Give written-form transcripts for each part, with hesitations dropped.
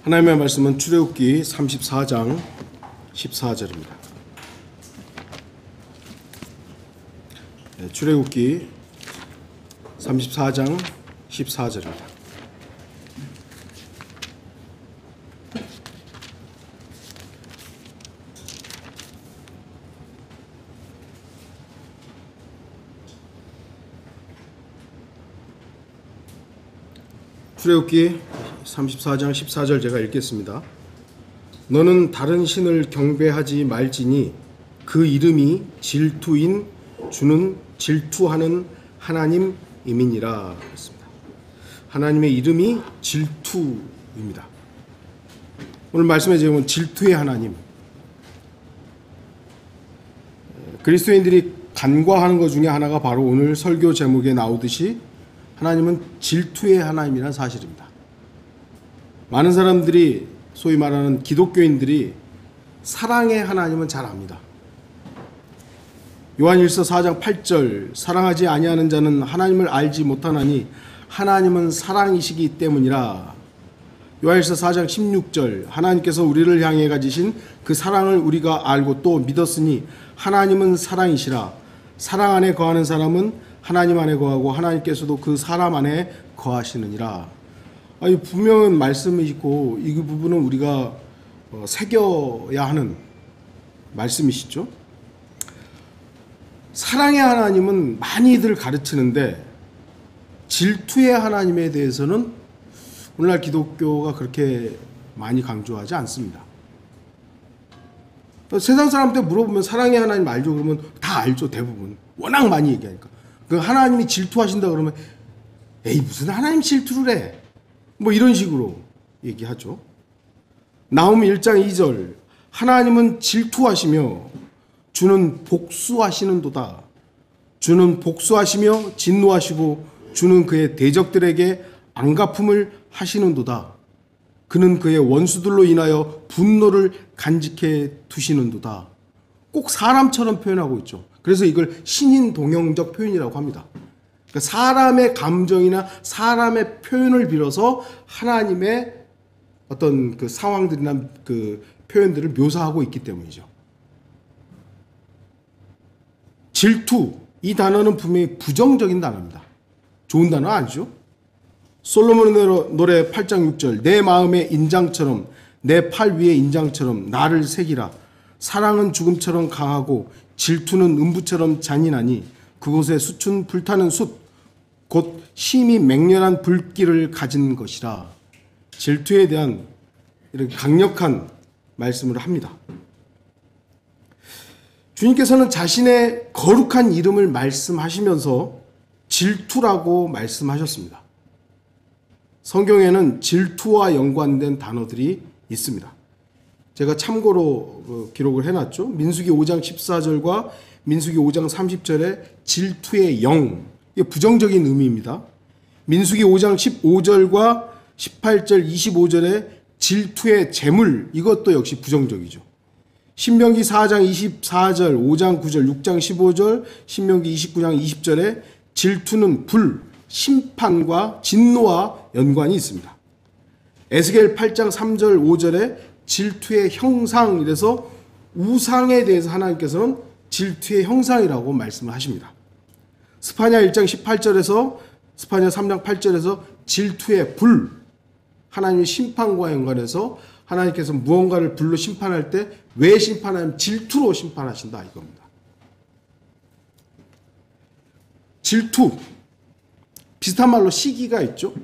하나님의 말씀은 출애굽기 34장 14절입니다. 출애굽기 34장 14절입니다. 출애굽기 34장 14절 제가 읽겠습니다. 너는 다른 신을 경배하지 말지니 그 이름이 질투인 주는 질투하는 하나님이니라. 그렇습니다. 하나님의 이름이 질투입니다. 오늘 말씀의 제목은 질투의 하나님. 그리스도인들이 간과하는 것 중에 하나가 바로 오늘 설교 제목에 나오듯이 하나님은 질투의 하나님이라는 사실입니다. 많은 사람들이 소위 말하는 기독교인들이 사랑의 하나님은 잘 압니다. 요한일서 4장 8절 사랑하지 아니하는 자는 하나님을 알지 못하나니 하나님은 사랑이시기 때문이라. 요한일서 4장 16절 하나님께서 우리를 향해 가지신 그 사랑을 우리가 알고 또 믿었으니 하나님은 사랑이시라. 사랑 안에 거하는 사람은 하나님 안에 거하고 하나님께서도 그 사람 안에 거하시느니라. 분명한 말씀이시고 이 부분은 우리가 새겨야 하는 말씀이시죠. 사랑의 하나님은 많이들 가르치는데 질투의 하나님에 대해서는 오늘날 기독교가 그렇게 많이 강조하지 않습니다. 세상 사람한테 물어보면 사랑의 하나님 알죠? 그러면 다 알죠. 대부분. 워낙 많이 얘기하니까. 그 하나님이 질투하신다 그러면 에이 무슨 하나님 질투를 해. 뭐 이런 식으로 얘기하죠. 나홈 1장 2절 하나님은 질투하시며 주는 복수하시는도다. 주는 복수하시며 진노하시고 주는 그의 대적들에게 안갚음을 하시는도다. 그는 그의 원수들로 인하여 분노를 간직해 두시는도다. 꼭 사람처럼 표현하고 있죠. 그래서 이걸 신인동형적 표현이라고 합니다. 그러니까 사람의 감정이나 사람의 표현을 빌어서 하나님의 어떤 그 상황들이나 그 표현들을 묘사하고 있기 때문이죠. 질투, 이 단어는 분명히 부정적인 단어입니다. 좋은 단어 아니죠? 솔로몬의 노래 8장 6절 내 마음의 인장처럼 내 팔 위의 인장처럼 나를 새기라. 사랑은 죽음처럼 강하고 질투는 음부처럼 잔인하니 그곳에 숯은 불타는 숯 곧 심히 맹렬한 불길을 가진 것이라. 질투에 대한 이렇게 강력한 말씀을 합니다. 주님께서는 자신의 거룩한 이름을 말씀하시면서 질투라고 말씀하셨습니다. 성경에는 질투와 연관된 단어들이 있습니다. 제가 참고로 기록을 해놨죠. 민수기 5장 14절과 민수기 5장 30절에 질투의 영, 이게 부정적인 의미입니다. 민수기 5장 15절과 18절 25절에 질투의 재물, 이것도 역시 부정적이죠. 신명기 4장 24절 5장 9절 6장 15절 신명기 29장 20절에 질투는 불, 심판과 진노와 연관이 있습니다. 에스겔 8장 3절 5절에 질투의 형상, 이래서 우상에 대해서 하나님께서는 질투의 형상이라고 말씀을 하십니다. 스파냐 1장 18절에서 스파냐 3장 8절에서 질투의 불, 하나님의 심판과 연관해서 하나님께서 무언가를 불로 심판할 때 왜 심판하냐면 질투로 심판하신다 이겁니다. 질투, 비슷한 말로 시기가 있죠.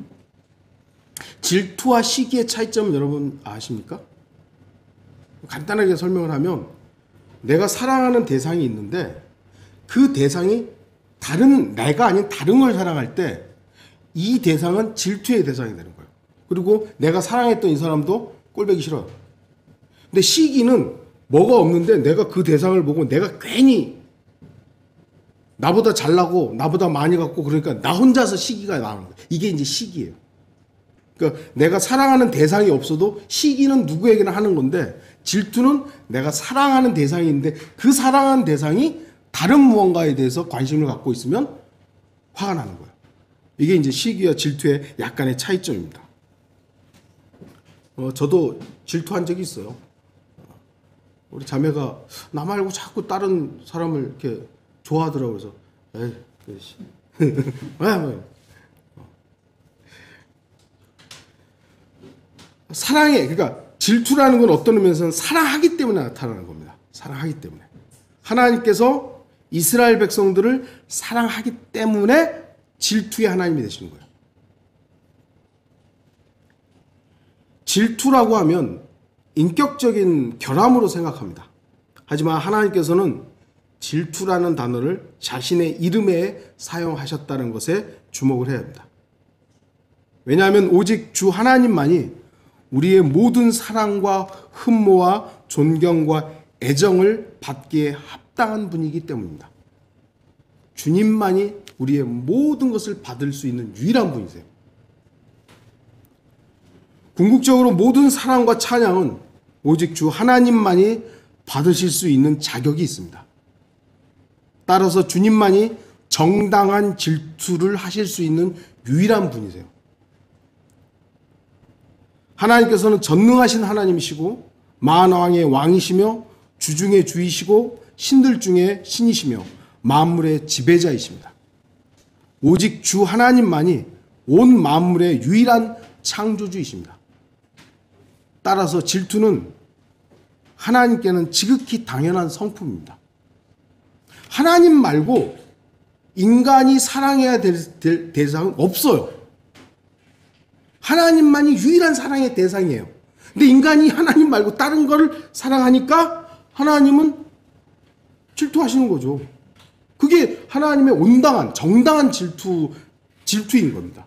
질투와 시기의 차이점은 여러분 아십니까? 간단하게 설명을 하면 내가 사랑하는 대상이 있는데 그 대상이 내가 아닌 다른 걸 사랑할 때 이 대상은 질투의 대상이 되는 거예요. 그리고 내가 사랑했던 이 사람도 꼴보기 싫어요. 근데 시기는 뭐가 없는데 내가 그 대상을 보고 내가 괜히 나보다 잘나고 나보다 많이 갖고 그러니까 나 혼자서 시기가 나오는 거예요. 이게 이제 시기예요. 그러니까 내가 사랑하는 대상이 없어도 시기는 누구에게나 하는 건데 질투는 내가 사랑하는 대상이 있는데 그 사랑하는 대상이 다른 무언가에 대해서 관심을 갖고 있으면 화가 나는 거예요. 이게 이제 시기와 질투의 약간의 차이점입니다. 저도 질투한 적이 있어요. 우리 자매가 나 말고 자꾸 다른 사람을 이렇게 좋아하더라고요. 그래서 에이, 그렇지. 사랑해. 그러니까 질투라는 건 어떤 의미에서는 사랑하기 때문에 나타나는 겁니다. 사랑하기 때문에. 하나님께서 이스라엘 백성들을 사랑하기 때문에 질투의 하나님이 되시는 거예요. 질투라고 하면 인격적인 결함으로 생각합니다. 하지만 하나님께서는 질투라는 단어를 자신의 이름에 사용하셨다는 것에 주목을 해야 합니다. 왜냐하면 오직 주 하나님만이 우리의 모든 사랑과 흠모와 존경과 애정을 받기에 합당한 분이기 때문입니다. 주님만이 우리의 모든 것을 받을 수 있는 유일한 분이세요. 궁극적으로 모든 사랑과 찬양은 오직 주 하나님만이 받으실 수 있는 자격이 있습니다. 따라서 주님만이 정당한 질투를 하실 수 있는 유일한 분이세요. 하나님께서는 전능하신 하나님이시고 만왕의 왕이시며 주중의 주이시고 신들 중에 신이시며 만물의 지배자이십니다. 오직 주 하나님만이 온 만물의 유일한 창조주이십니다. 따라서 질투는 하나님께는 지극히 당연한 성품입니다. 하나님 말고 인간이 사랑해야 될 대상은 없어요. 하나님만이 유일한 사랑의 대상이에요. 근데 인간이 하나님 말고 다른 걸 사랑하니까 하나님은 질투하시는 거죠. 그게 하나님의 온당한 정당한 질투인 겁니다.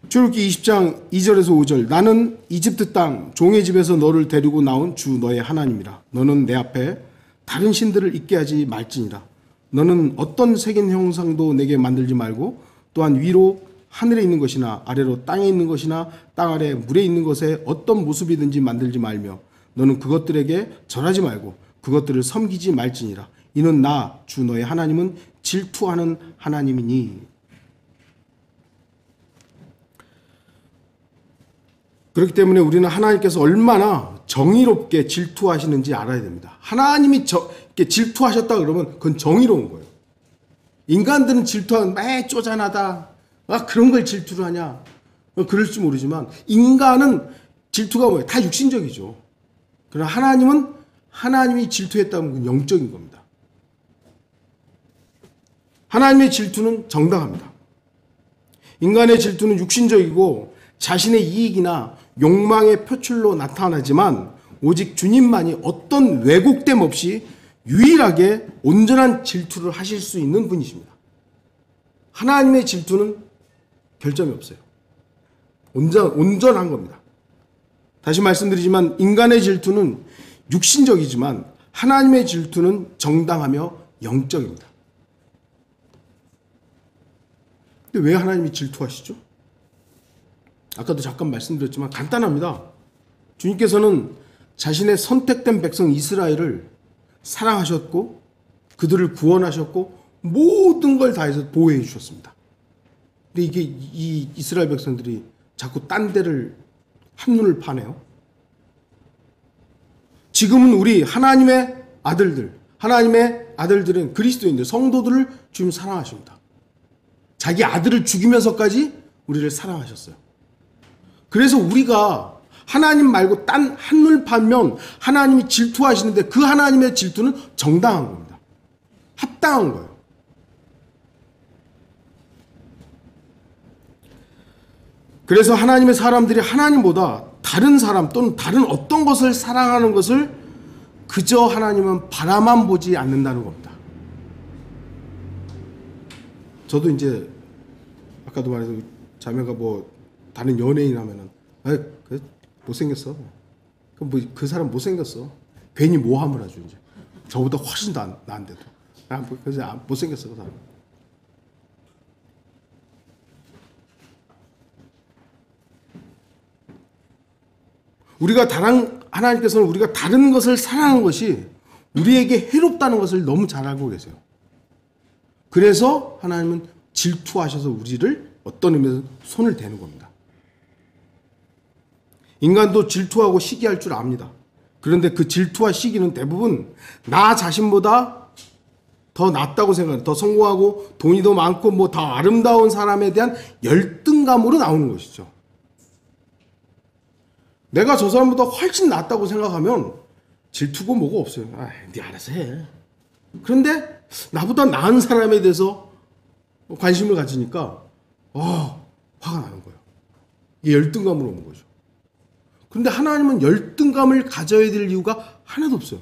출애굽기 20장 2절에서 5절 나는 이집트 땅 종의 집에서 너를 데리고 나온 주 너의 하나님이라. 너는 내 앞에 다른 신들을 있게 하지 말지니라. 너는 어떤 색인 형상도 내게 만들지 말고 또한 위로 하늘에 있는 것이나 아래로 땅에 있는 것이나 땅 아래 물에 있는 것에 어떤 모습이든지 만들지 말며 너는 그것들에게 절하지 말고 그것들을 섬기지 말지니라. 이는 나 주 너의 하나님은 질투하는 하나님이니. 그렇기 때문에 우리는 하나님께서 얼마나 정의롭게 질투하시는지 알아야 됩니다. 하나님이 이렇게 질투하셨다 그러면 그건 정의로운 거예요. 인간들은 질투하면 매 쪼잔하다. 그런 걸 질투를 하냐. 그럴지 모르지만 인간은 질투가 뭐예요? 다 육신적이죠. 그러나 하나님은 하나님이 질투했다면 그건 영적인 겁니다. 하나님의 질투는 정당합니다. 인간의 질투는 육신적이고 자신의 이익이나 욕망의 표출로 나타나지만 오직 주님만이 어떤 왜곡됨 없이 유일하게 온전한 질투를 하실 수 있는 분이십니다. 하나님의 질투는 결점이 없어요. 온전한 겁니다. 다시 말씀드리지만 인간의 질투는 육신적이지만 하나님의 질투는 정당하며 영적입니다. 근데 왜 하나님이 질투하시죠? 아까도 잠깐 말씀드렸지만 간단합니다. 주님께서는 자신의 선택된 백성 이스라엘을 사랑하셨고 그들을 구원하셨고 모든 걸 다해서 보호해 주셨습니다. 근데 이게 이 이스라엘 백성들이 자꾸 딴 데를 한눈을 파네요. 지금은 우리 하나님의 아들들은 그리스도인들, 성도들을 주님 사랑하십니다. 자기 아들을 죽이면서까지 우리를 사랑하셨어요. 그래서 우리가 하나님 말고 딴 한눈 팔면 하나님이 질투하시는데 그 하나님의 질투는 정당한 겁니다. 합당한 거예요. 그래서 하나님의 사람들이 하나님보다 다른 사람 또는 다른 어떤 것을 사랑하는 것을 그저 하나님은 바라만 보지 않는다는 겁니다. 저도 이제 아까도 말해서 자매가 뭐 다른 연예인 하면은 못생겼어. 그 사람 못생겼어. 괜히 모함을 하죠 이제. 저보다 훨씬 더 나은데도. 그래서 못생겼어 그 사람. 하나님께서는 우리가 다른 것을 사랑하는 것이 우리에게 해롭다는 것을 너무 잘 알고 계세요. 그래서 하나님은 질투하셔서 우리를 어떤 의미에서 손을 대는 겁니다. 인간도 질투하고 시기할 줄 압니다. 그런데 그 질투와 시기는 대부분 나 자신보다 더 낫다고 생각해요. 더 성공하고 돈이 더 많고 뭐 더 아름다운 사람에 대한 열등감으로 나오는 것이죠. 내가 저 사람보다 훨씬 낫다고 생각하면 질투고 뭐고 없어요. 아, 네 알아서 해. 그런데 나보다 나은 사람에 대해서 관심을 가지니까 화가 나는 거예요. 이게 열등감으로 오는 거죠. 그런데 하나님은 열등감을 가져야 될 이유가 하나도 없어요.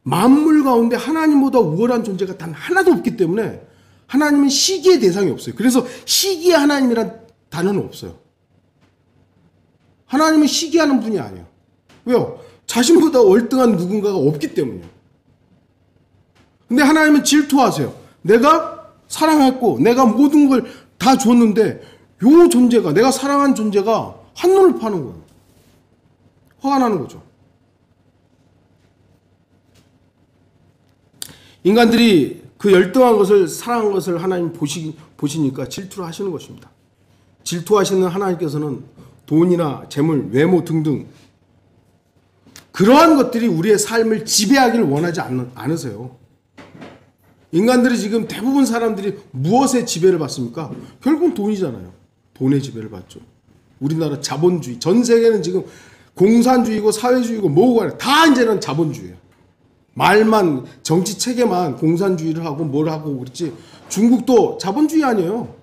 만물 가운데 하나님보다 우월한 존재가 단 하나도 없기 때문에 하나님은 시기의 대상이 없어요. 그래서 시기의 하나님이란 단어는 없어요. 하나님은 시기하는 분이 아니에요. 왜요? 자신보다 월등한 누군가가 없기 때문이에요. 근데 하나님은 질투하세요. 내가 사랑했고 내가 모든 걸 다 줬는데 요 존재가, 내가 사랑한 존재가 한눈을 파는 거예요. 화가 나는 거죠. 인간들이 그 열등한 것을, 사랑한 것을 하나님 보시니까 질투를 하시는 것입니다. 질투하시는 하나님께서는 돈이나 재물, 외모 등등 그러한 것들이 우리의 삶을 지배하기를 원하지 않으세요. 인간들이 지금 대부분 사람들이 무엇의 지배를 받습니까? 결국은 돈이잖아요. 돈의 지배를 받죠. 우리나라 자본주의, 전 세계는 지금 공산주의고 사회주의고 뭐고 다 이제는 자본주의예요. 말만, 정치 체계만 공산주의를 하고 뭘 하고 그렇지. 중국도 자본주의 아니에요.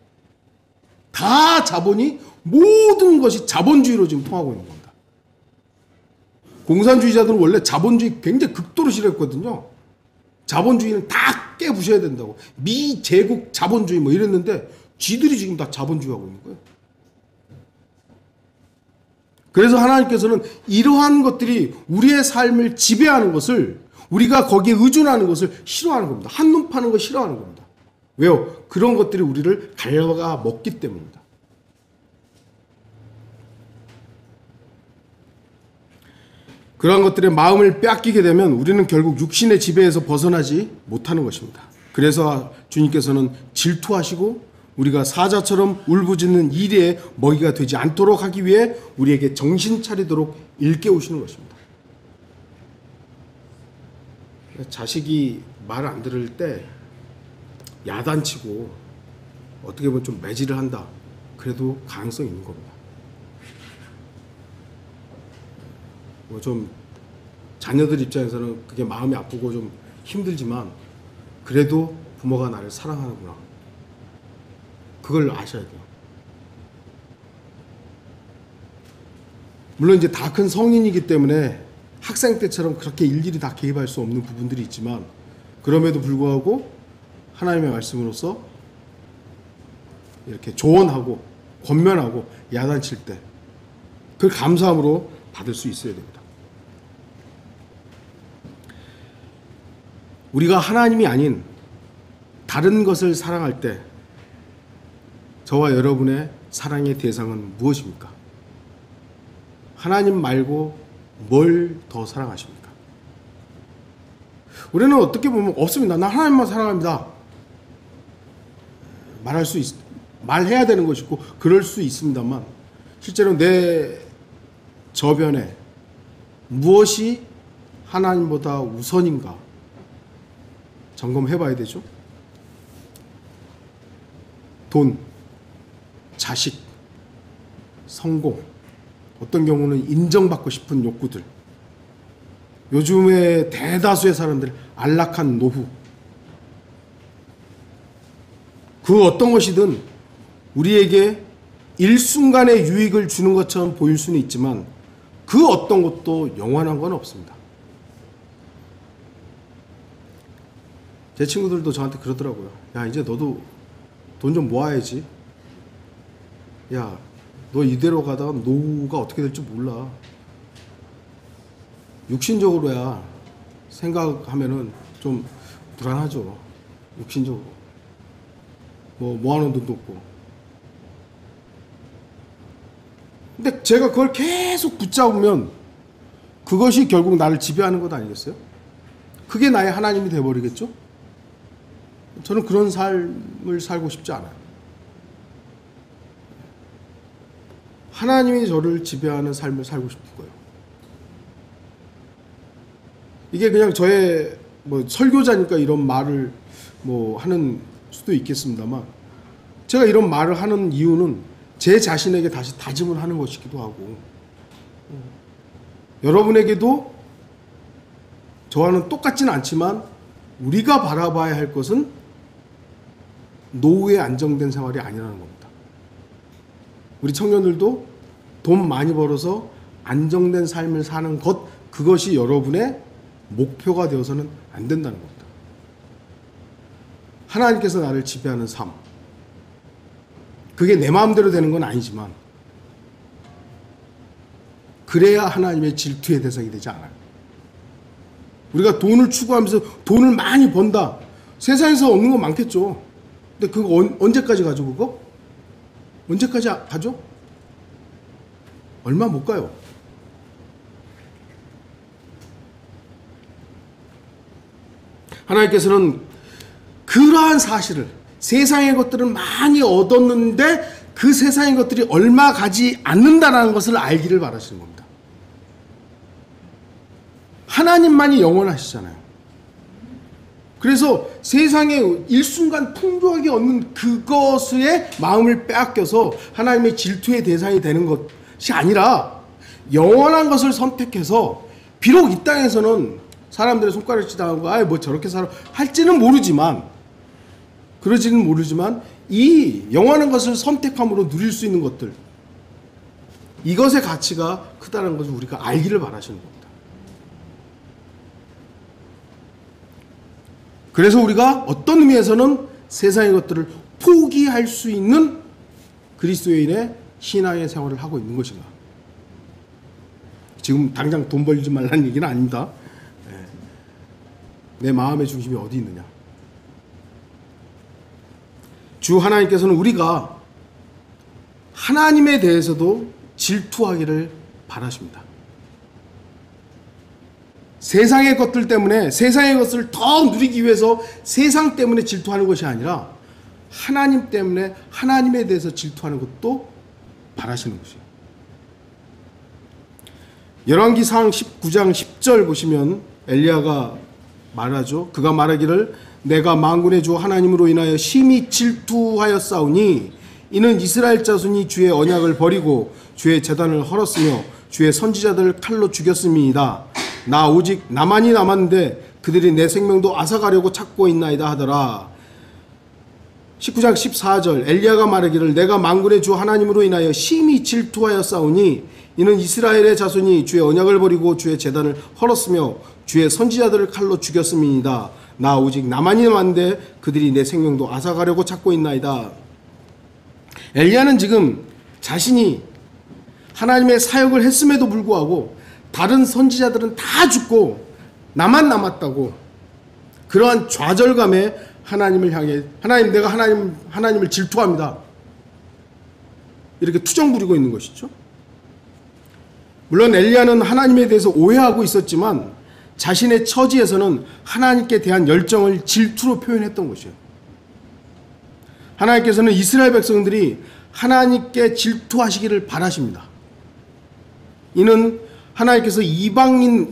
다 자본이, 모든 것이 자본주의로 지금 통하고 있는 겁니다. 공산주의자들은 원래 자본주의 굉장히 극도로 싫어했거든요. 자본주의는 다 깨부셔야 된다고. 미제국 자본주의 뭐 이랬는데 쥐들이 지금 다 자본주의 하고 있는 거예요. 그래서 하나님께서는 이러한 것들이 우리의 삶을 지배하는 것을, 우리가 거기에 의존하는 것을 싫어하는 겁니다. 한눈 파는 거 싫어하는 겁니다. 왜요? 그런 것들이 우리를 갉아 먹기 때문입니다. 그러한 것들의 마음을 빼앗기게 되면 우리는 결국 육신의 지배에서 벗어나지 못하는 것입니다. 그래서 주님께서는 질투하시고 우리가 사자처럼 울부짖는 이리의 먹이가 되지 않도록 하기 위해 우리에게 정신 차리도록 일깨우시는 것입니다. 자식이 말 안 들을 때 야단치고 어떻게 보면 좀 매질을 한다. 그래도 가능성이 있는 겁니다. 뭐 좀 자녀들 입장에서는 그게 마음이 아프고 좀 힘들지만 그래도 부모가 나를 사랑하는구나. 그걸 아셔야 돼요. 물론 이제 다 큰 성인이기 때문에 학생 때처럼 그렇게 일일이 다 개입할 수 없는 부분들이 있지만 그럼에도 불구하고 하나님의 말씀으로서 이렇게 조언하고 권면하고 야단칠 때 그걸 감사함으로 받을 수 있어야 됩니다. 우리가 하나님이 아닌 다른 것을 사랑할 때 저와 여러분의 사랑의 대상은 무엇입니까? 하나님 말고 뭘 더 사랑하십니까? 우리는 어떻게 보면 없습니다. 나 하나님만 사랑합니다. 말해야 되는 것이고 그럴 수 있습니다만 실제로 내 저변에 무엇이 하나님보다 우선인가 점검해 봐야 되죠. 돈, 자식, 성공, 어떤 경우는 인정받고 싶은 욕구들, 요즘의 대다수의 사람들 안락한 노후, 그 어떤 것이든 우리에게 일순간의 유익을 주는 것처럼 보일 수는 있지만 그 어떤 것도 영원한 건 없습니다. 제 친구들도 저한테 그러더라고요. 야, 이제 너도 돈 좀 모아야지. 야, 너 이대로 가다가 노후가 어떻게 될지 몰라. 육신적으로야 생각하면은 좀 불안하죠. 육신적으로. 뭐 모아놓은 돈도 없고. 근데 제가 그걸 계속 붙잡으면 그것이 결국 나를 지배하는 것 아니겠어요? 그게 나의 하나님이 돼버리겠죠? 저는 그런 삶을 살고 싶지 않아요. 하나님이 저를 지배하는 삶을 살고 싶은 거예요. 이게 그냥 저의 뭐 설교자니까 이런 말을 뭐 하는 수도 있겠습니다만, 제가 이런 말을 하는 이유는 제 자신에게 다시 다짐을 하는 것이기도 하고, 여러분에게도 저와는 똑같지는 않지만 우리가 바라봐야 할 것은 노후의 안정된 생활이 아니라는 겁니다. 우리 청년들도 돈 많이 벌어서 안정된 삶을 사는 것, 그것이 여러분의 목표가 되어서는 안 된다는 겁니다. 하나님께서 나를 지배하는 삶, 그게 내 마음대로 되는 건 아니지만 그래야 하나님의 질투의 대상이 되지 않아요. 우리가 돈을 추구하면서 돈을 많이 번다, 세상에서 얻는 거 많겠죠. 근데 그거 언제까지 가죠? 그거? 언제까지 가죠? 얼마 못 가요. 하나님께서는 그러한 사실을, 세상의 것들은 많이 얻었는데 그 세상의 것들이 얼마 가지 않는다는 것을 알기를 바라시는 겁니다. 하나님만이 영원하시잖아요. 그래서 세상에 일순간 풍부하게 얻는 그것에 마음을 빼앗겨서 하나님의 질투의 대상이 되는 것이 아니라 영원한 것을 선택해서, 비록 이 땅에서는 사람들의 손가락질 당하고 뭐 저렇게 살아 할지는 모르지만, 그러지는 모르지만 이 영원한 것을 선택함으로 누릴 수 있는 것들, 이것의 가치가 크다는 것을 우리가 알기를 바라시는 겁니다. 그래서 우리가 어떤 의미에서는 세상의 것들을 포기할 수 있는 그리스도인의 신앙의 생활을 하고 있는 것인가. 지금 당장 돈 벌지 말라는 얘기는 아닙니다. 내 마음의 중심이 어디 있느냐. 주 하나님께서는 우리가 하나님에 대해서도 질투하기를 바라십니다. 세상의 것들 때문에, 세상의 것을 더 누리기 위해서 세상 때문에 질투하는 것이 아니라 하나님 때문에 하나님에 대해서 질투하는 것도 바라시는 것이에요. 열왕기상 19장 10절 보시면 엘리야가 말하죠. 그가 말하기를 내가 만군의 주 하나님으로 인하여 심히 질투하였사오니 이는 이스라엘 자손이 주의 언약을 버리고 주의 제단을 헐었으며 주의 선지자들을 칼로 죽였음이니이다. 나 오직 나만이 남았는데 그들이 내 생명도 앗아가려고 찾고 있나이다 하더라. 19장 14절 엘리야가 말하기를 내가 만군의 주 하나님으로 인하여 심히 질투하였사오니 이는 이스라엘의 자손이 주의 언약을 버리고 주의 제단을 헐었으며 주의 선지자들을 칼로 죽였음이니이다. 나 오직 나만이 남았는데 그들이 내 생명도 앗아가려고 찾고 있나이다. 엘리야는 지금 자신이 하나님의 사역을 했음에도 불구하고 다른 선지자들은 다 죽고 나만 남았다고, 그러한 좌절감에 하나님을 향해 하나님, 내가 하나님을 질투합니다, 이렇게 투정 부리고 있는 것이죠. 물론 엘리야는 하나님에 대해서 오해하고 있었지만 자신의 처지에서는 하나님께 대한 열정을 질투로 표현했던 것이에요. 하나님께서는 이스라엘 백성들이 하나님께 질투하시기를 바라십니다. 이는 하나님께서 이방인들을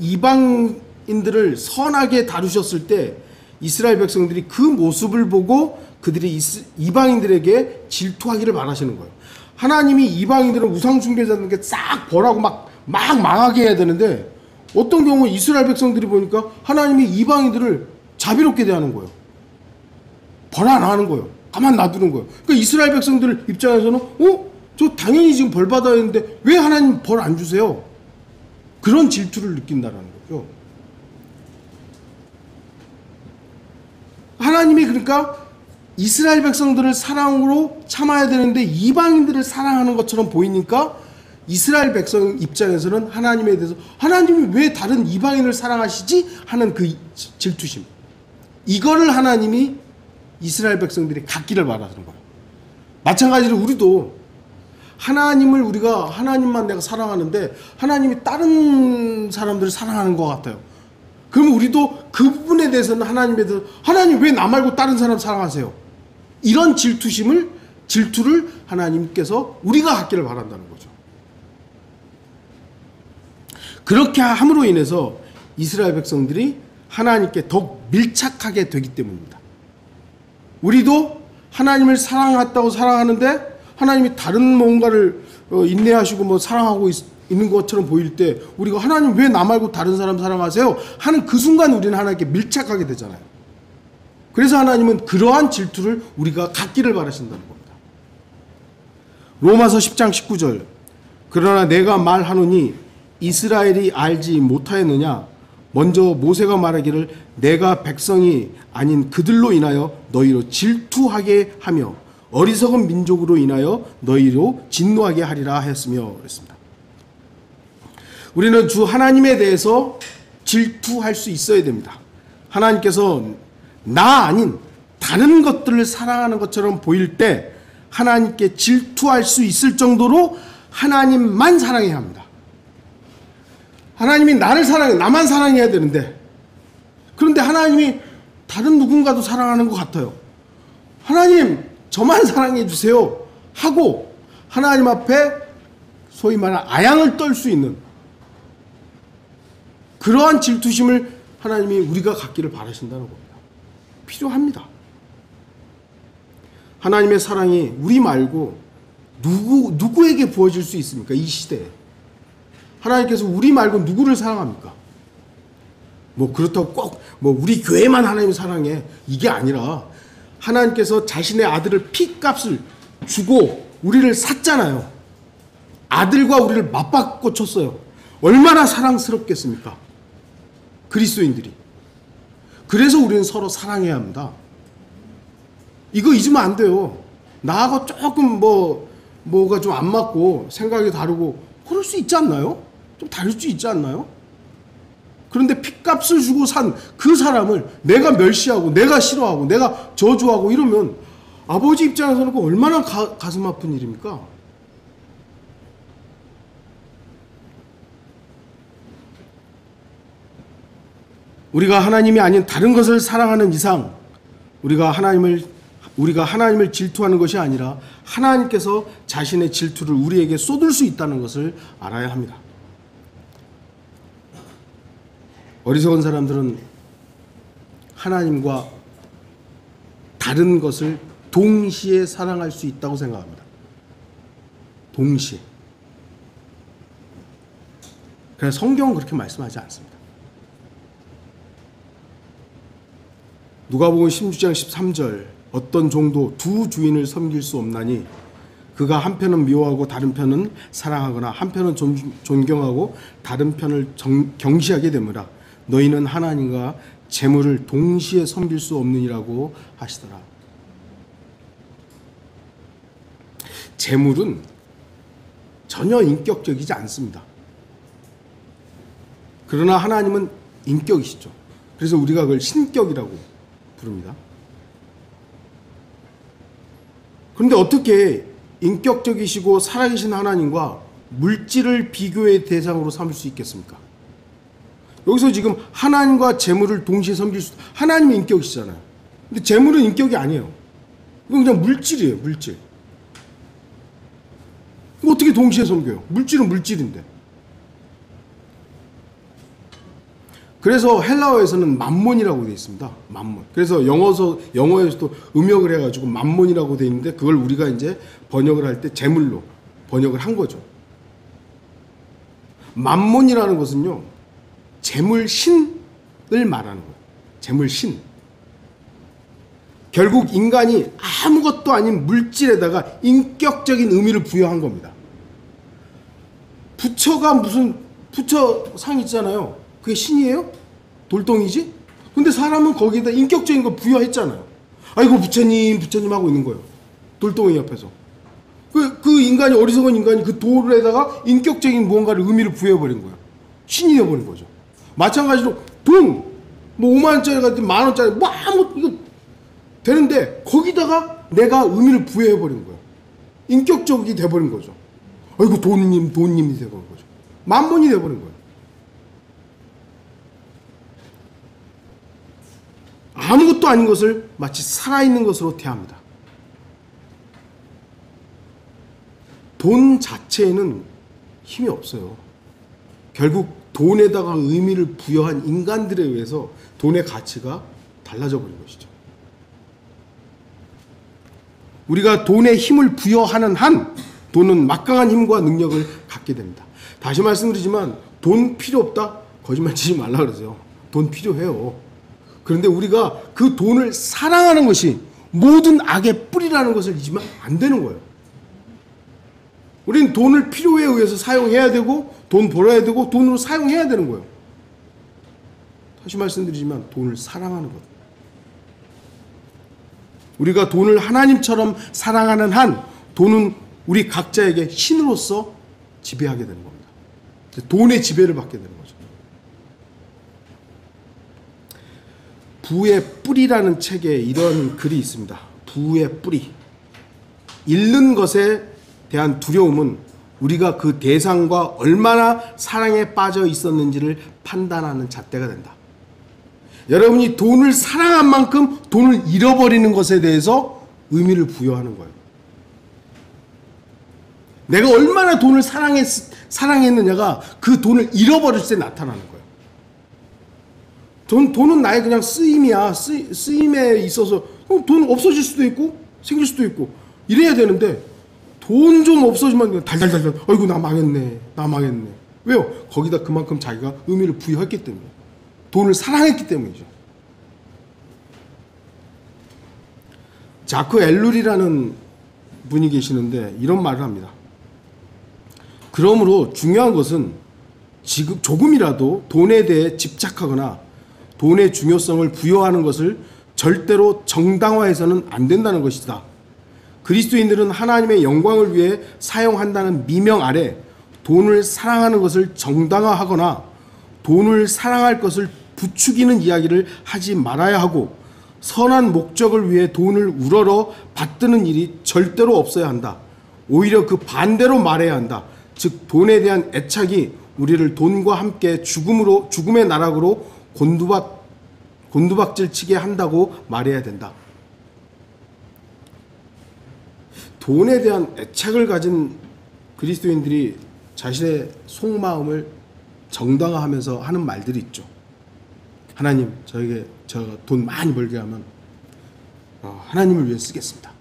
선하게 다루셨을 때 이스라엘 백성들이 그 모습을 보고 그들이 이방인들에게 질투하기를 바라시는 거예요. 하나님이 이방인들은 우상 숭배자들에게 싹 벌하고 막 망하게 해야 되는데 어떤 경우 이스라엘 백성들이 보니까 하나님이 이방인들을 자비롭게 대하는 거예요. 벌 안 하는 거예요. 가만 놔두는 거예요. 그러니까 이스라엘 백성들 입장에서는 저 당연히 지금 벌 받아야 되는데 왜 하나님 벌 안 주세요? 그런 질투를 느낀다는 거죠. 하나님이 그러니까 이스라엘 백성들을 사랑으로 참아야 되는데 이방인들을 사랑하는 것처럼 보이니까 이스라엘 백성 입장에서는 하나님에 대해서 하나님이 왜 다른 이방인을 사랑하시지? 하는 그 질투심, 이거를 하나님이 이스라엘 백성들이 갖기를 바라는 거예요. 마찬가지로 우리도 하나님을, 우리가 하나님만 내가 사랑하는데 하나님이 다른 사람들을 사랑하는 것 같아요. 그러면 우리도 그 부분에 대해서는 하나님에 대해서 하나님 왜 나 말고 다른 사람 사랑하세요? 이런 질투를 하나님께서 우리가 갖기를 바란다는 거죠. 그렇게 함으로 인해서 이스라엘 백성들이 하나님께 더욱 밀착하게 되기 때문입니다. 우리도 하나님을 사랑했다고 사랑하는데 하나님이 다른 뭔가를 인내하시고 뭐 사랑하고 있는 것처럼 보일 때 우리가 하나님 왜 나 말고 다른 사람 사랑하세요? 하는 그 순간 우리는 하나님께 밀착하게 되잖아요. 그래서 하나님은 그러한 질투를 우리가 갖기를 바라신다는 겁니다. 로마서 10장 19절 그러나 내가 말하노니 이스라엘이 알지 못하였느냐 먼저 모세가 말하기를 내가 백성이 아닌 그들로 인하여 너희로 질투하게 하며 어리석은 민족으로 인하여 너희로 진노하게 하리라 하였으며 그랬습니다. 우리는 주 하나님에 대해서 질투할 수 있어야 됩니다. 하나님께서 나 아닌 다른 것들을 사랑하는 것처럼 보일 때 하나님께 질투할 수 있을 정도로 하나님만 사랑해야 합니다. 하나님이 나를 사랑해, 나만 사랑해야 되는데 그런데 하나님이 다른 누군가도 사랑하는 것 같아요. 하나님 저만 사랑해 주세요 하고 하나님 앞에 소위 말하는 아양을 떨 수 있는 그러한 질투심을 하나님이 우리가 갖기를 바라신다는 겁니다. 필요합니다. 하나님의 사랑이 우리 말고 누구에게 부어질 수 있습니까? 이 시대에. 하나님께서 우리 말고 누구를 사랑합니까? 뭐 그렇다고 꼭 뭐 우리 교회만 하나님 사랑해 이게 아니라 하나님께서 자신의 아들을 피값을 주고 우리를 샀잖아요. 아들과 우리를 맞바꿔 쳤어요. 얼마나 사랑스럽겠습니까? 그리스도인들이. 그래서 우리는 서로 사랑해야 합니다. 이거 잊으면 안 돼요. 나하고 조금 뭐가 좀 안 맞고 생각이 다르고 그럴 수 있지 않나요? 좀 다를 수 있지 않나요? 그런데 핏값을 주고 산 그 사람을 내가 멸시하고 내가 싫어하고 내가 저주하고 이러면 아버지 입장에서는 그 얼마나 가슴 아픈 일입니까? 우리가 하나님이 아닌 다른 것을 사랑하는 이상 우리가 하나님을 질투하는 것이 아니라 하나님께서 자신의 질투를 우리에게 쏟을 수 있다는 것을 알아야 합니다. 어리석은 사람들은 하나님과 다른 것을 동시에 사랑할 수 있다고 생각합니다. 동시에. 그래서 성경은 그렇게 말씀하지 않습니다. 누가복음 16장 13절 어떤 종도 두 주인을 섬길 수 없나니 그가 한편은 미워하고 다른 편은 사랑하거나 한편은 존경하고 다른 편을 경시하게 되므라. 너희는 하나님과 재물을 동시에 섬길 수 없느니라고 하시더라. 재물은 전혀 인격적이지 않습니다. 그러나 하나님은 인격이시죠. 그래서 우리가 그걸 신격이라고 부릅니다. 그런데 어떻게 인격적이시고 살아계신 하나님과 물질을 비교의 대상으로 삼을 수 있겠습니까? 여기서 지금 하나님과 재물을 동시에 섬길 수, 하나님이 인격이시잖아요. 근데 재물은 인격이 아니에요. 이건 그냥 물질이에요, 물질. 어떻게 동시에 섬겨요? 물질은 물질인데. 그래서 헬라어에서는 맘몬이라고 되어 있습니다. 맘몬. 그래서 영어에서도 음역을 해가지고 맘몬이라고 되어 있는데 그걸 우리가 이제 번역을 할 때 재물로 번역을 한 거죠. 맘몬이라는 것은요, 재물신을 말하는 거예요. 재물신. 결국 인간이 아무것도 아닌 물질에다가 인격적인 의미를 부여한 겁니다. 부처가 무슨 부처상 있잖아요. 그게 신이에요? 돌덩이지? 근데 사람은 거기에다 인격적인 거 부여했잖아요. 아이고 부처님 하고 있는 거예요. 돌덩이 옆에서. 그 인간이, 어리석은 인간이 그 돌에다가 인격적인 무언가를 의미를 부여해버린 거예요. 신이 되어버린 거죠. 마찬가지로 돈, 뭐 5만원짜리가 10,000원짜리, 뭐 아무, 이거 되는데 거기다가 내가 의미를 부여해버린 거예요. 인격적이 돼버린 거죠. 아이고 돈님이 돼버린 거죠. 만몬이 돼버린 거예요. 아무것도 아닌 것을 마치 살아있는 것으로 대합니다. 돈 자체에는 힘이 없어요. 결국 돈에다가 의미를 부여한 인간들에 의해서 돈의 가치가 달라져 버린 것이죠. 우리가 돈에 힘을 부여하는 한 돈은 막강한 힘과 능력을 갖게 됩니다. 다시 말씀드리지만 돈 필요 없다? 거짓말 치지 말라 그러세요. 돈 필요해요. 그런데 우리가 그 돈을 사랑하는 것이 모든 악의 뿌리라는 것을 잊으면 안 되는 거예요. 우리는 돈을 필요에 의해서 사용해야 되고 돈 벌어야 되고 돈으로 사용해야 되는 거예요. 다시 말씀드리지만 돈을 사랑하는 것. 우리가 돈을 하나님처럼 사랑하는 한 돈은 우리 각자에게 신으로서 지배하게 되는 겁니다. 돈의 지배를 받게 되는 거죠. 부의 뿌리라는 책에 이런 글이 있습니다. 부의 뿌리. 잃는 것에 대한 두려움은 우리가 그 대상과 얼마나 사랑에 빠져 있었는지를 판단하는 잣대가 된다. 여러분이 돈을 사랑한 만큼 돈을 잃어버리는 것에 대해서 의미를 부여하는 거예요. 내가 얼마나 돈을 사랑했느냐가 그 돈을 잃어버릴 때 나타나는 거예요. 돈은 나의 그냥 쓰임이야. 쓰임에 있어서 돈 없어질 수도 있고 생길 수도 있고 이래야 되는데 돈 좀 없어지면 달달달달 아이고 나 망했네. 왜요? 거기다 그만큼 자기가 의미를 부여했기 때문에 돈을 사랑했기 때문이죠. 자크 엘룰이라는 분이 계시는데 이런 말을 합니다. 그러므로 중요한 것은 지금 조금이라도 돈에 대해 집착하거나 돈의 중요성을 부여하는 것을 절대로 정당화해서는 안 된다는 것이다. 그리스도인들은 하나님의 영광을 위해 사용한다는 미명 아래 돈을 사랑하는 것을 정당화하거나 돈을 사랑할 것을 부추기는 이야기를 하지 말아야 하고 선한 목적을 위해 돈을 우러러 받드는 일이 절대로 없어야 한다. 오히려 그 반대로 말해야 한다. 즉 돈에 대한 애착이 우리를 돈과 함께 죽음의 나락으로 곤두박질 치게 한다고 말해야 된다. 돈에 대한 애착을 가진 그리스도인들이 자신의 속마음을 정당화하면서 하는 말들이 있죠. 하나님, 저에게 제가 돈 많이 벌게 하면 하나님을 위해 쓰겠습니다.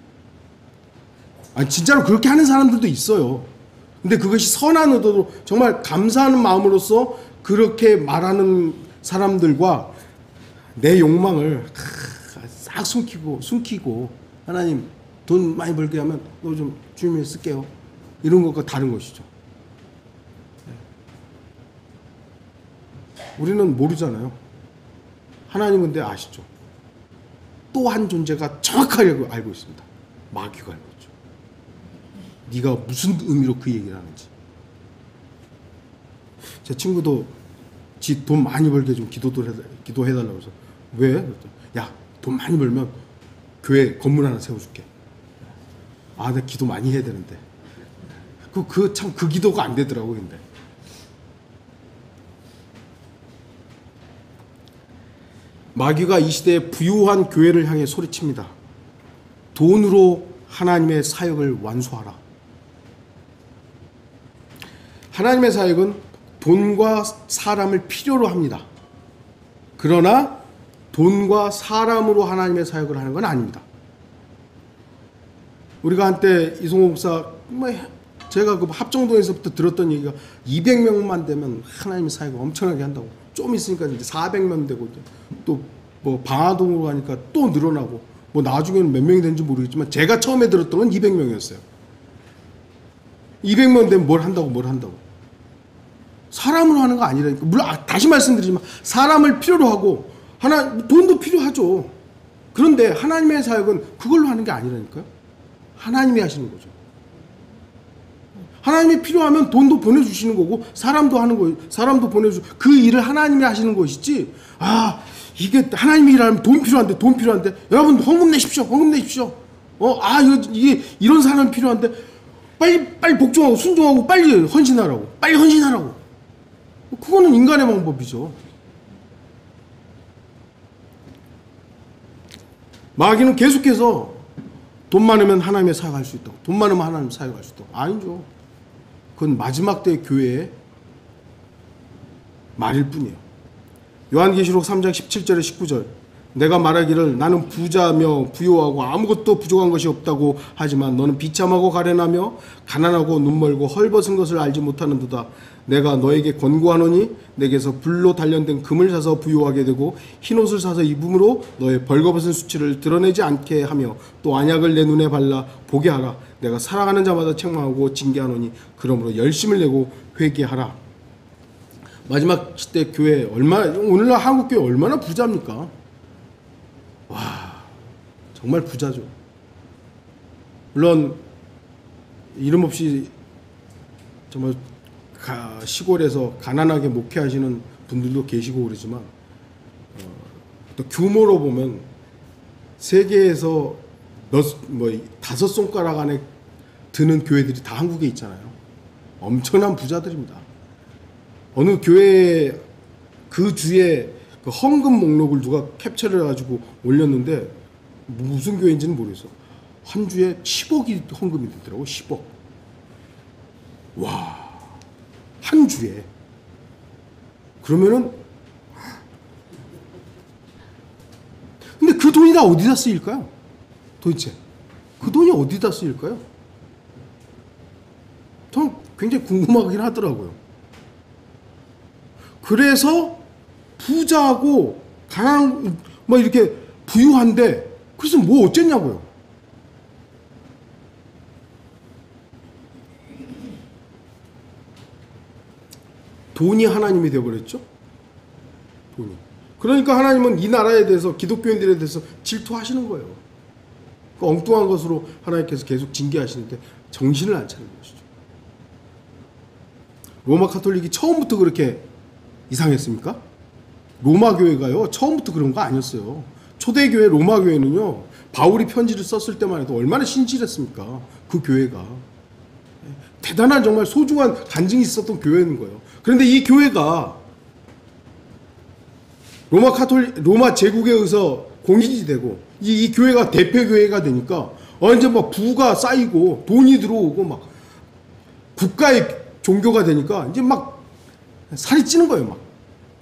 아니, 진짜로 그렇게 하는 사람들도 있어요. 근데 그것이 선한 의도로 정말 감사하는 마음으로서 그렇게 말하는 사람들과 내 욕망을 싹 숨기고 하나님 돈 많이 벌게 하면 너 좀 주님을 쓸게요. 이런 것과 다른 것이죠. 우리는 모르잖아요. 하나님은 근데 아시죠. 또 한 존재가 정확하게 알고 있습니다. 마귀가 알고 있죠. 네가 무슨 의미로 그 얘기를 하는지. 제 친구도 지 돈 많이 벌게 좀 기도해달라고 해서 왜? 야, 돈 많이 벌면 교회 건물 하나 세워줄게. 아, 내가 기도 많이 해야 되는데. 그 기도가 안 되더라고, 근데. 마귀가 이 시대에 부유한 교회를 향해 소리칩니다. 돈으로 하나님의 사역을 완수하라. 하나님의 사역은 돈과 사람을 필요로 합니다. 그러나 돈과 사람으로 하나님의 사역을 하는 건 아닙니다. 우리가 한때 이송호 목사 제가 그 합정동에서부터 들었던 얘기가 200명만 되면 하나님의 사역을 엄청나게 한다고. 좀 있으니까 이제 400명 되고 또 뭐 방화동으로 가니까 또 늘어나고 뭐 나중에는 몇 명이 되는지 모르겠지만 제가 처음에 들었던 건 200명이었어요. 200명 되면 뭘 한다고. 사람으로 하는 거 아니라니까. 물론 다시 말씀드리지만 사람을 필요로 하고 돈도 필요하죠. 그런데 하나님의 사역은 그걸로 하는 게 아니라니까요. 하나님이 하시는 거죠. 하나님이 필요하면 돈도 보내주시는 거고 사람도 하는 거예요. 사람도 보내주고 그 일을 하나님이 하시는 것이지. 이게 하나님이 일하면 돈 필요한데 여러분 헌금 내십시오. 이게 이런 사람이 필요한데 빨리 복종하고 순종하고 빨리 헌신하라고. 그거는 인간의 방법이죠. 마귀는 계속해서 돈 많으면 하나님의 사역할 수 있다고. 돈 많으면 하나님 사역할 수 있다고. 아니죠. 그건 마지막 때 교회의 말일 뿐이에요. 요한계시록 3장 17절에 19절, 내가 말하기를 나는 부자며 부요하고 아무것도 부족한 것이 없다고 하지만 너는 비참하고 가련하며 가난하고 눈멀고 헐벗은 것을 알지 못하는도다. 내가 너에게 권고하노니 내게서 불로 단련된 금을 사서 부요하게 되고 흰옷을 사서 입음으로 너의 벌거벗은 수치를 드러내지 않게 하며 또 안약을 내 눈에 발라 보게 하라. 내가 사랑하는 자마다 책망하고 징계하노니 그러므로 열심을 내고 회개하라. 마지막 시대 교회 오늘날 한국 교회 얼마나 부자입니까? 와, 정말 부자죠. 물론 이름 없이 정말 시골에서 가난하게 목회하시는 분들도 계시고 그러지만 또 규모로 보면 세계에서 다섯 손가락 안에 드는 교회들이 다 한국에 있잖아요. 엄청난 부자들입니다. 어느 교회 그 주에 그 헌금 목록을 누가 캡처를 해가지고 올렸는데 무슨 교회인지는 모르겠어. 한 주에 10억이 헌금이 되더라고. 10억. 와, 한 주에. 그러면은 근데 그 돈이 다 어디다 쓰일까요? 도대체 그 돈이 어디다 쓰일까요? 저는 굉장히 궁금하긴 하더라고요. 그래서 부자하고 가난 막 이렇게 부유한데 그래서 뭐 어쨌냐고요. 돈이 하나님이 되어버렸죠. 돈이. 그러니까 하나님은 이 나라에 대해서 기독교인들에 대해서 질투하시는 거예요. 그 엉뚱한 것으로 하나님께서 계속 징계하시는데 정신을 안 차리는 것이죠. 로마 카톨릭이 처음부터 그렇게 이상했습니까? 로마 교회가요 처음부터 그런 거 아니었어요. 초대교회 로마 교회는요 바울이 편지를 썼을 때만 해도 얼마나 신실했습니까? 그 교회가 대단한 정말 소중한 간증이 있었던 교회인 거예요. 그런데 이 교회가 로마 제국에 의해서 공인이 되고 이 교회가 대표 교회가 되니까 완전 막 부가 쌓이고 돈이 들어오고 막 국가의 종교가 되니까 이제 막 살이 찌는 거예요. 막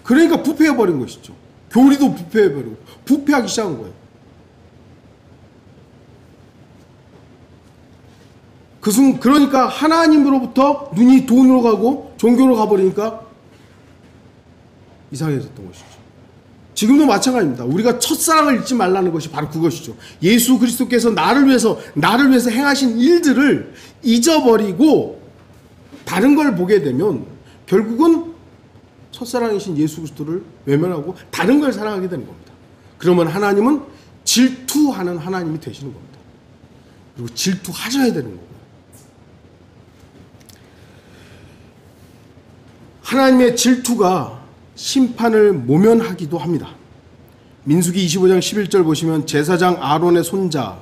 그러니까 부패해버린 것이죠. 교리도 부패해버리고 부패하기 시작한 거예요. 그러니까 하나님으로부터 눈이 돈으로 가고 종교로 가버리니까 이상해졌던 것이죠. 지금도 마찬가지입니다. 우리가 첫사랑을 잊지 말라는 것이 바로 그것이죠. 예수 그리스도께서 나를 위해서 행하신 일들을 잊어버리고 다른 걸 보게 되면 결국은 첫사랑이신 예수 그리스도를 외면하고 다른 걸 사랑하게 되는 겁니다. 그러면 하나님은 질투하는 하나님이 되시는 겁니다. 그리고 질투하셔야 되는 거고요. 하나님의 질투가 심판을 모면하기도 합니다. 민수기 25장 11절 보시면 제사장 아론의 손자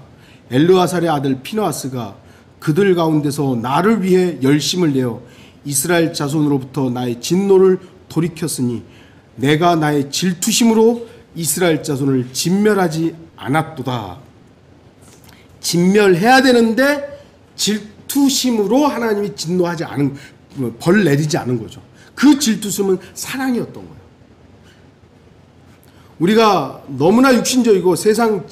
엘르아살의 아들 피느하스가 그들 가운데서 나를 위해 열심을 내어 이스라엘 자손으로부터 나의 진노를 돌이켰으니 내가 나의 질투심으로 이스라엘 자손을 진멸하지 않았도다. 진멸해야 되는데 질투심으로 하나님이 진노하지 않은, 벌 내리지 않은 거죠. 그 질투심은 사랑이었던 거예요. 우리가 너무나 육신적이고 세상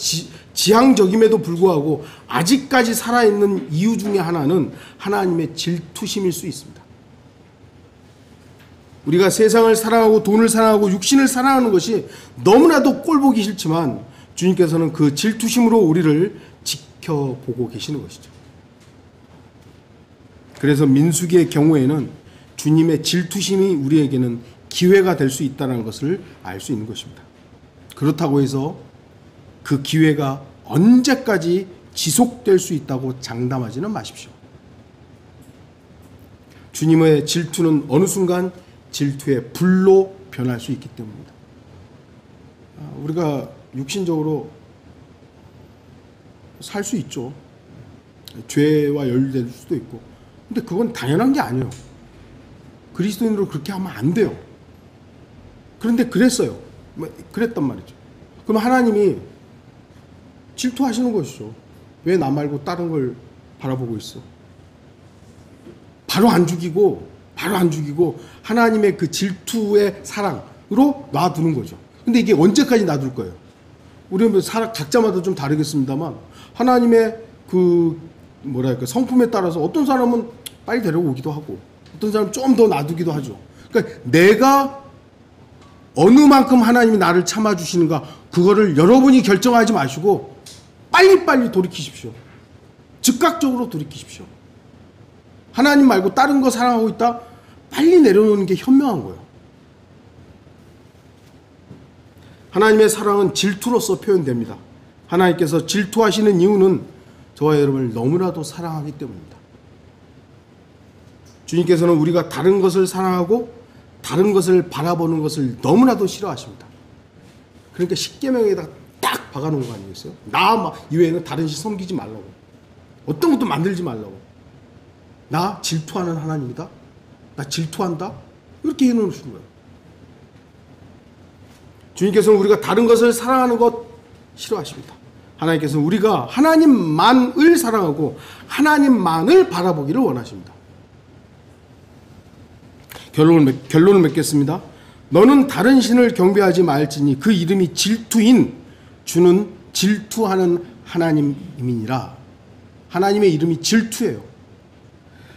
지향적임에도 불구하고 아직까지 살아있는 이유 중에 하나는 하나님의 질투심일 수 있습니다. 우리가 세상을 사랑하고 돈을 사랑하고 육신을 사랑하는 것이 너무나도 꼴보기 싫지만 주님께서는 그 질투심으로 우리를 지켜보고 계시는 것이죠. 그래서 민수기의 경우에는 주님의 질투심이 우리에게는 기회가 될 수 있다는 것을 알 수 있는 것입니다. 그렇다고 해서 그 기회가 언제까지 지속될 수 있다고 장담하지는 마십시오. 주님의 질투는 어느 순간 질투의 불로 변할 수 있기 때문입니다. 우리가 육신적으로 살 수 있죠. 죄와 연루될 수도 있고. 근데 그건 당연한 게 아니에요. 그리스도인으로 그렇게 하면 안 돼요. 그런데 그랬어요. 그랬단 말이죠. 그럼 하나님이 질투하시는 것이죠. 왜 나 말고 다른 걸 바라보고 있어? 바로 안 죽이고 바로 안 죽이고 하나님의 그 질투의 사랑으로 놔두는 거죠. 근데 이게 언제까지 놔둘 거예요? 우리는 각자마다 좀 다르겠습니다만 하나님의 그 뭐랄까 성품에 따라서 어떤 사람은 빨리 데려오기도 하고 어떤 사람은 좀 더 놔두기도 하죠. 그러니까 내가 어느 만큼 하나님이 나를 참아주시는가 그거를 여러분이 결정하지 마시고 빨리빨리 돌이키십시오. 즉각적으로 돌이키십시오. 하나님 말고 다른 거 사랑하고 있다? 빨리 내려놓는 게 현명한 거예요. 하나님의 사랑은 질투로서 표현됩니다. 하나님께서 질투하시는 이유는 저와 여러분을 너무나도 사랑하기 때문입니다. 주님께서는 우리가 다른 것을 사랑하고 다른 것을 바라보는 것을 너무나도 싫어하십니다. 그러니까 십계명에다 딱 박아놓은 거 아니겠어요? 나 이외에는 다른 신 섬기지 말라고. 어떤 것도 만들지 말라고. 나 질투하는 하나님이다? 나 질투한다? 이렇게 해놓으신 거예요. 주님께서는 우리가 다른 것을 사랑하는 것 싫어하십니다. 하나님께서는 우리가 하나님만을 사랑하고 하나님만을 바라보기를 원하십니다. 결론을 맺겠습니다. 너는 다른 신을 경배하지 말지니 그 이름이 질투인 주는 질투하는 하나님이니라. 하나님의 이름이 질투예요.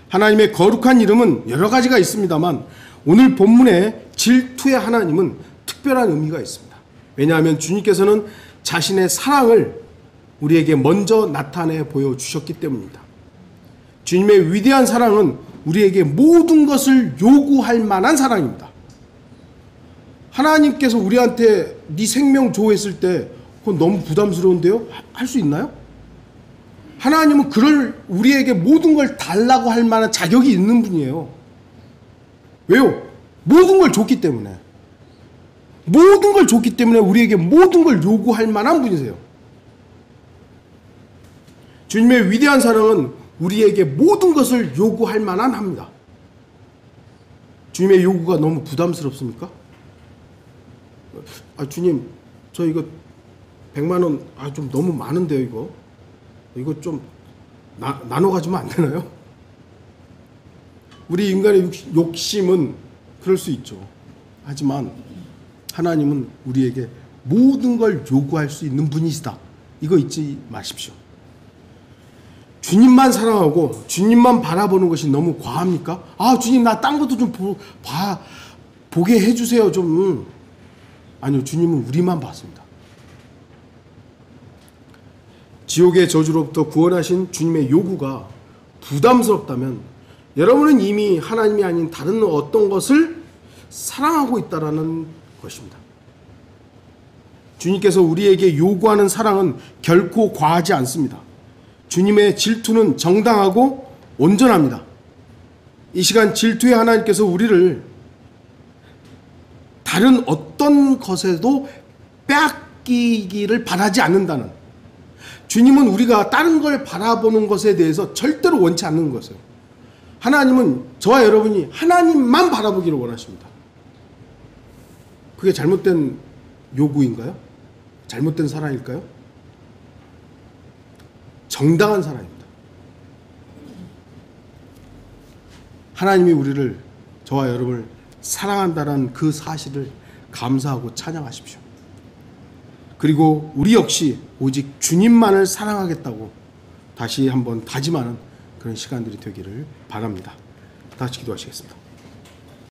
하나님의 거룩한 이름은 여러 가지가 있습니다만 오늘 본문의 질투의 하나님은 특별한 의미가 있습니다. 왜냐하면 주님께서는 자신의 사랑을 우리에게 먼저 나타내 보여주셨기 때문입니다. 주님의 위대한 사랑은 우리에게 모든 것을 요구할 만한 사랑입니다. 하나님께서 우리한테 네 생명 줘 했을 때 그건 너무 부담스러운데요? 할 수 있나요? 하나님은 우리에게 모든 걸 달라고 할 만한 자격이 있는 분이에요. 왜요? 모든 걸 줬기 때문에. 모든 걸 줬기 때문에 우리에게 모든 걸 요구할 만한 분이세요. 주님의 위대한 사랑은 우리에게 모든 것을 요구할 만한 합니다. 주님의 요구가 너무 부담스럽습니까? 주님, 저 이거 100만 원, 좀 너무 많은데요, 이거 좀 나눠 가지면 안 되나요? 우리 인간의 욕심은 그럴 수 있죠. 하지만 하나님은 우리에게 모든 걸 요구할 수 있는 분이시다. 이거 잊지 마십시오. 주님만 사랑하고 주님만 바라보는 것이 너무 과합니까? 주님 나 딴 것도 좀 보게 해주세요 좀. 아니요, 주님은 우리만 봤습니다. 지옥의 저주로부터 구원하신 주님의 요구가 부담스럽다면 여러분은 이미 하나님이 아닌 다른 어떤 것을 사랑하고 있다라는 것입니다. 주님께서 우리에게 요구하는 사랑은 결코 과하지 않습니다. 주님의 질투는 정당하고 온전합니다. 이 시간 질투의 하나님께서 우리를 다른 어떤 것에도 빼앗기기를 바라지 않는다는, 주님은 우리가 다른 걸 바라보는 것에 대해서 절대로 원치 않는 것이에요. 하나님은 저와 여러분이 하나님만 바라보기를 원하십니다. 그게 잘못된 요구인가요? 잘못된 사랑일까요? 정당한 사랑입니다. 하나님이 우리를, 저와 여러분을 사랑한다는 그 사실을 감사하고 찬양하십시오. 그리고 우리 역시 오직 주님만을 사랑하겠다고 다시 한번 다짐하는 그런 시간들이 되기를 바랍니다. 다 같이 기도하시겠습니다.